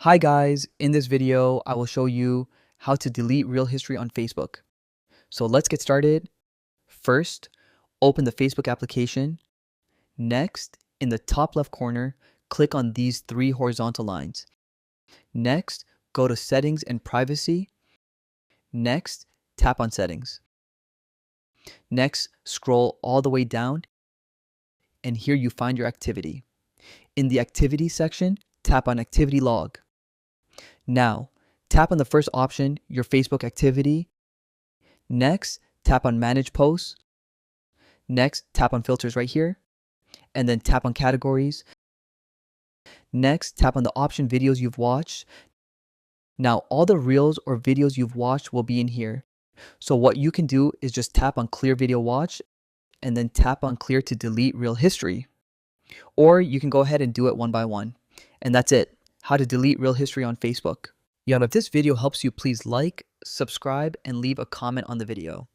Hi guys, in this video, I will show you how to delete real history on Facebook. So let's get started. First, open the Facebook application. Next, in the top left corner, click on these three horizontal lines. Next, go to Settings and Privacy. Next, tap on Settings. Next, scroll all the way down, and here you find your activity. In the Activity section, tap on Activity Log. Now, tap on the first option, your Facebook activity. Next, tap on Manage Posts. Next, tap on Filters right here, and then tap on Categories. Next, tap on the option Videos you've watched. Now, all the reels or videos you've watched will be in here. So what you can do is just tap on Clear Video Watch, and then tap on Clear to delete real history. Or you can go ahead and do it one by one. And that's it, how to delete real history on Facebook. If this video helps you, please like, subscribe, and leave a comment on the video.